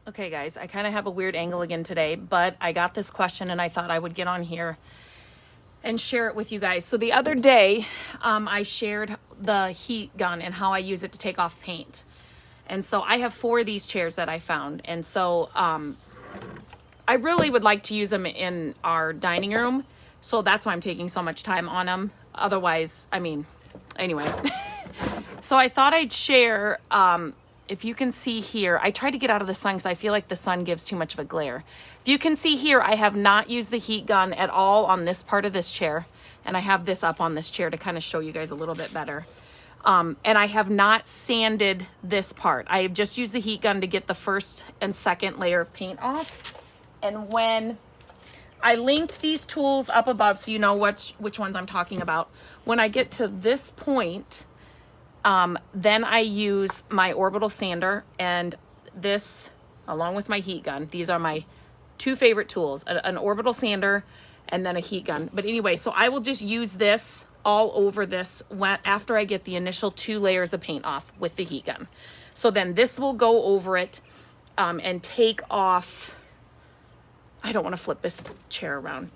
Okay, guys, I kind of have a weird angle again today, but I got this question and I thought I would get on here and share it with you guys. So the other day, I shared the heat gun and how I use it to take off paint. And so I have 4 of these chairs that I found. And so I really would like to use them in our dining room. So that's why I'm taking so much time on them. Otherwise, anyway. So I thought I'd share, if you can see here, I tried to get out of the sun because I feel like the sun gives too much of a glare. If you can see here, I have not used the heat gun at all on this part of this chair. And I have this up on this chair to kind of show you guys a little bit better. And I have not sanded this part. I have just used the heat gun to get the first and second layer of paint off. And when I linked these tools up above so you know which ones I'm talking about, when I get to this point, then I use my orbital sander and this, along with my heat gun. These are my 2 favorite tools, an orbital sander and then a heat gun. But anyway, so I will just use this all over this after I get the initial 2 layers of paint off with the heat gun. So then this will go over it and take off, I don't want to flip this chair around.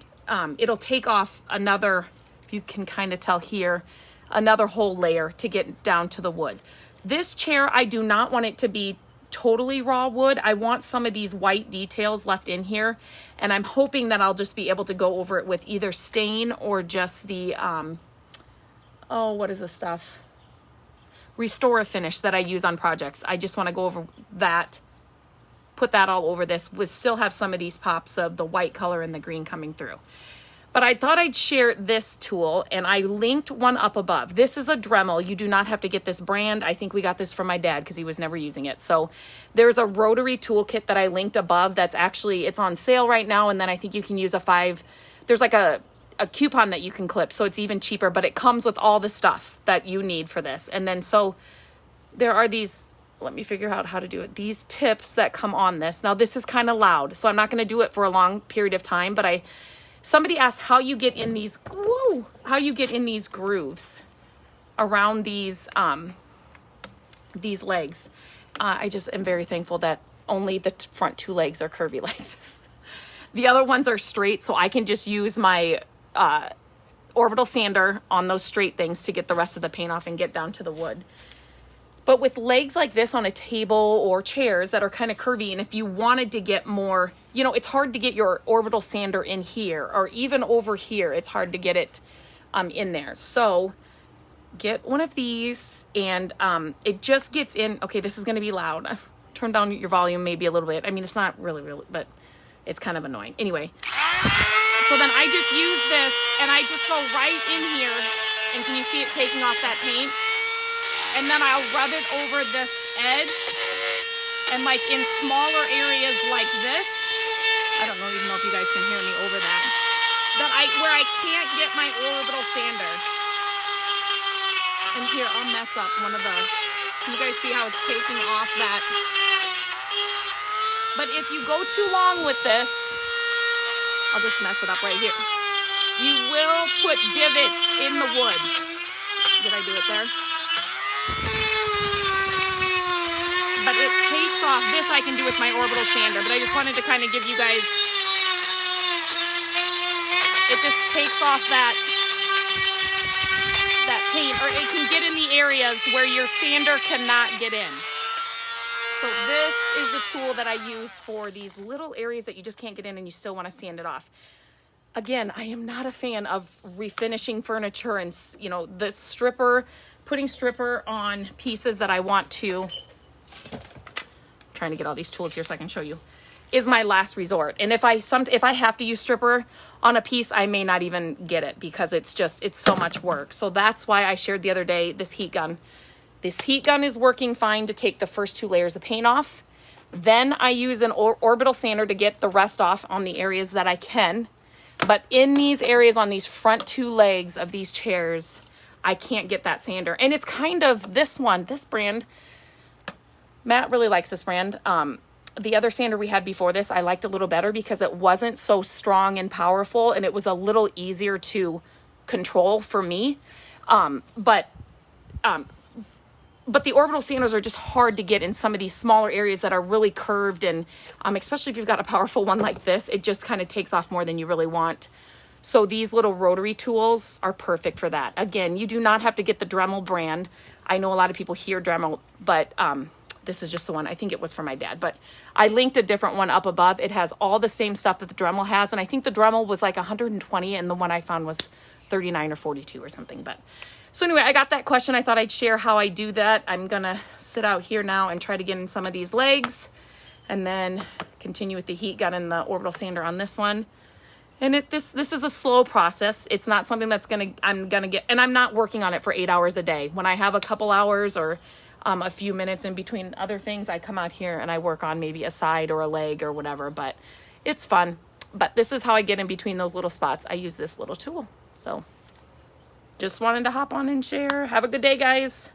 It'll take off another, if you can kind of tell here, another whole layer to get down to the wood. This chair, I do not want it to be totally raw wood. I want some of these white details left in here. And I'm hoping that I'll just be able to go over it with either stain or just the, what is this stuff? Restore finish that I use on projects. I just want to go over that, put that all over this, with still have some of these pops of the white color and the green coming through. But I thought I'd share this tool, and I linked one up above. This is a Dremel. You do not have to get this brand. I think we got this from my dad because he was never using it. So there's a rotary toolkit that I linked above that's actually, it's on sale right now, and then I think you can use there's like a coupon that you can clip, so it's even cheaper, but it comes with all the stuff that you need for this. And then so there are these, let me figure out how to do it, these tips that come on this. Now this is kind of loud, so I'm not going to do it for a long period of time, but somebody asked how you get in these, grooves around these legs. I just am very thankful that only the front 2 legs are curvy like this. The other ones are straight, so I can just use my orbital sander on those straight things to get the rest of the paint off and get down to the wood. But with legs like this on a table or chairs that are kind of curvy, and if you wanted to get more, it's hard to get your orbital sander in here or even over here. It's hard to get it in there. So get one of these and it just gets in. Okay, this is going to be loud. Turn down your volume maybe a little bit. It's not really, but it's kind of annoying. Anyway, so then I just use this and I just go right in here. And can you see it taking off that paint? And then I'll rub it over this edge, and like in smaller areas like this, I don't even know if you guys can hear me over that, where I can't get my orbital sander. And here, I'll mess up can you guys see how it's taking off that? But if you go too long with this, I'll just mess it up right here. You will put divots in the wood. Did I do it there? But it takes off, this I can do with my orbital sander, but I just wanted to kind of give you guys, it just takes off that paint, or it can get in the areas where your sander cannot get in. So this is the tool that I use for these little areas that you just can't get in and you still want to sand it off. Again, I am not a fan of refinishing furniture and, putting stripper on pieces that I want to, trying to get all these tools here so I can show you, is my last resort. And if I have to use stripper on a piece, I may not even get it because it's so much work. So that's why I shared the other day this heat gun. This heat gun is working fine to take the first 2 layers of paint off. Then I use an orbital sander to get the rest off on the areas that I can. But in these areas on these front 2 legs of these chairs, I can't get that sander. And it's kind of this brand, Matt really likes this brand. The other sander we had before this, I liked a little better because it wasn't so strong and powerful, and it was a little easier to control for me. But but the orbital sanders are just hard to get in some of these smaller areas that are really curved, and especially if you've got a powerful one like this, it just kind of takes off more than you really want. So these little rotary tools are perfect for that. Again, you do not have to get the Dremel brand. I know a lot of people hear Dremel, but this is just the one. I think it was for my dad, but I linked a different one up above. It has all the same stuff that the Dremel has, and I think the Dremel was like 120, and the one I found was 39 or 42 or something. But so anyway, I got that question. I thought I'd share how I do that. I'm gonna sit out here now and try to get in some of these legs, and then continue with the heat gun and the orbital sander on this one. And this is a slow process. It's not something that's I'm gonna get, and I'm not working on it for 8 hours a day. When I have a couple hours or a few minutes in between other things, I come out here and I work on maybe a side or a leg or whatever, but it's fun. But this is how I get in between those little spots. I use this little tool. So just wanted to hop on and share. Have a good day, guys.